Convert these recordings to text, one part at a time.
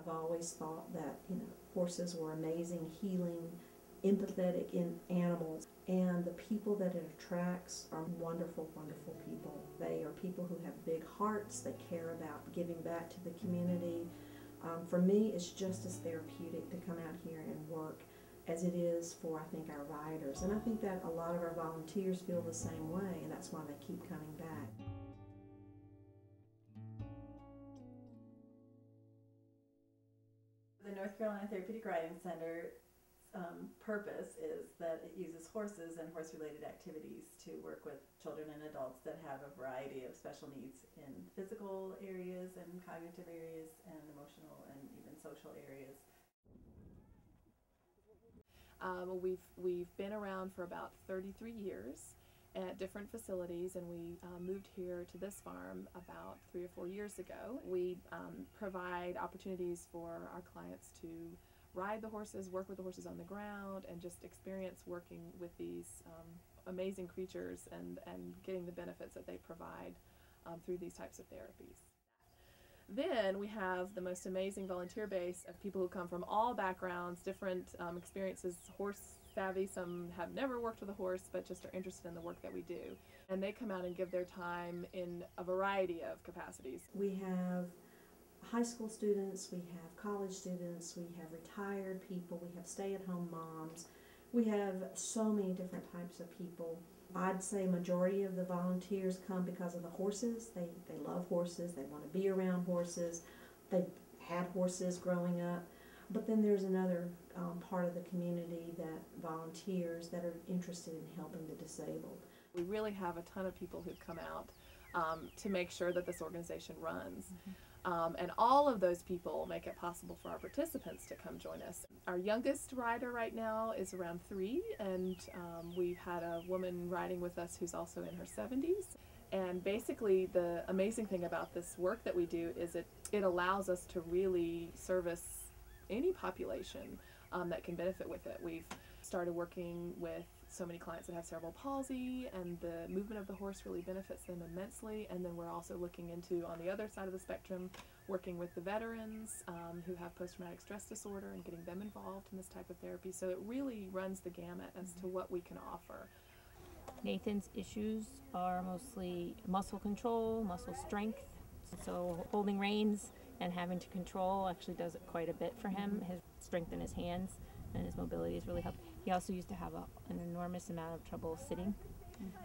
I've always thought that, horses were amazing, healing, empathetic in animals. And the people that it attracts are wonderful, wonderful people. They are people who have big hearts. They care about giving back to the community. For me, it's just as therapeutic to come out here and work as it is for, I think, our riders. And I think that a lot of our volunteers feel the same way, and that's why they keep coming back. The North Carolina Therapeutic Riding Center purpose is that it uses horses and horse-related activities to work with children and adults that have a variety of special needs in physical areas and cognitive areas and emotional and even social areas. We've been around for about 33 years at different facilities, and we moved here to this farm about 3 or 4 years ago. We provide opportunities for our clients to ride the horses, work with the horses on the ground, and just experience working with these amazing creatures and getting the benefits that they provide through these types of therapies. Then we have the most amazing volunteer base of people who come from all backgrounds, different experiences, horse savvy. Some have never worked with a horse but just are interested in the work that we do. And they come out and give their time in a variety of capacities. We have high school students, we have college students, we have retired people, we have stay-at-home moms. We have so many different types of people. I'd say majority of the volunteers come because of the horses. They love horses, they want to be around horses, they had horses growing up. But then there's another part of the community that volunteers that are interested in helping the disabled. We really have a ton of people who've come out to make sure that this organization runs. And all of those people make it possible for our participants to come join us. Our youngest rider right now is around 3, and we've had a woman riding with us who's also in her 70s. And basically the amazing thing about this work that we do is it allows us to really service any population that can benefit with it. We've started working with so many clients that have cerebral palsy, and the movement of the horse really benefits them immensely. And then we're also looking into, on the other side of the spectrum, working with the veterans who have post-traumatic stress disorder and getting them involved in this type of therapy. So it really runs the gamut as to what we can offer. Nathan's issues are mostly muscle control, muscle strength. So holding reins and having to control actually does it quite a bit for him. His strength in his hands and his mobility has really helped. He also used to have an enormous amount of trouble sitting.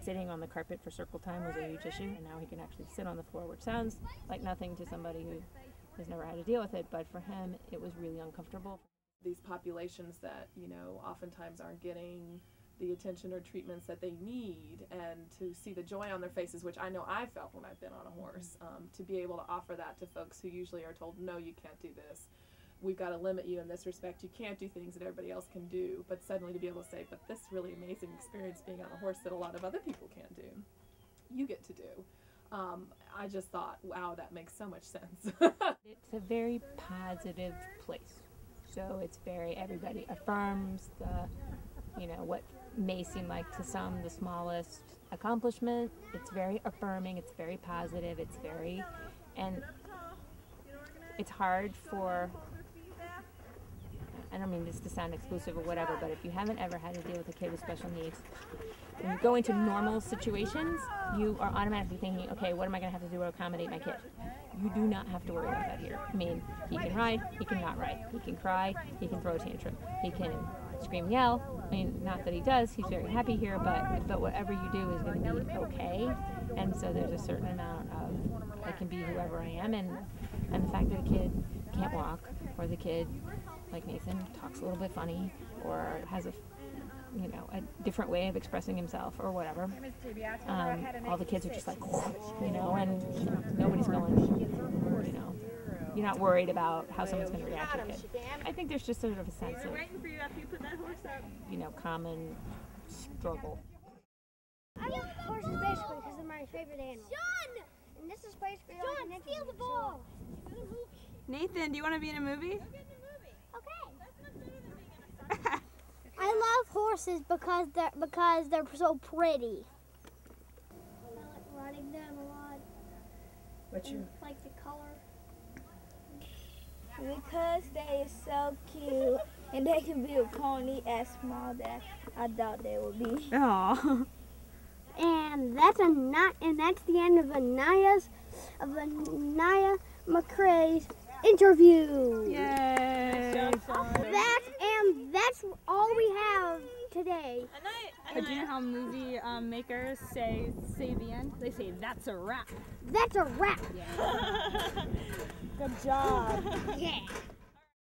Sitting on the carpet for circle time was a huge issue, and now he can actually sit on the floor, which sounds like nothing to somebody who has never had to deal with it, but for him it was really uncomfortable. These populations that, oftentimes aren't getting the attention or treatments that they need, and to see the joy on their faces, which I know I felt when I've been on a horse, to be able to offer that to folks who usually are told, no, you can't do this. We've got to limit you in this respect. You can't do things that everybody else can do. But suddenly to be able to say, but this really amazing experience being on a horse that a lot of other people can't do, you get to do. I just thought, wow, that makes so much sense. It's a very positive place. So it's everybody affirms what may seem like to some the smallest accomplishment. It's very affirming, it's very positive, and it's hard for, I don't mean this to sound exclusive or whatever, but if you haven't ever had to deal with a kid with special needs, when you go into normal situations, you are automatically thinking, okay, what am I going to have to do to accommodate my kid? You do not have to worry about that here. I mean, he can ride, he can not ride, he can cry, he can throw a tantrum, he can scream, yell. I mean, not that he does, he's very happy here, but whatever you do is going to be okay. And so there's a certain amount of, I can be whoever I am, and the fact that a kid can't walk, or the kid, like Nathan, talks a little bit funny, or has a different way of expressing himself, or whatever. All the kids are just like, and nobody's going, you're not worried about how someone's going to react to a kid. I think there's just sort of a sense of, common struggle. I love horses basically because they're my favorite animal. John! And this is basically John, feel the ball! Nathan, do you want to be in a movie? Okay. I love horses because they're so pretty. I like riding them a lot. What's your like the color? Because they are so cute and they can be a pony as small as I thought they would be. Aww. And that's the end of Anaya McCrae's interview. Yay! That's all we have today. Do you know how movie makers say the end? They say that's a wrap. That's a wrap. Good job. Yeah.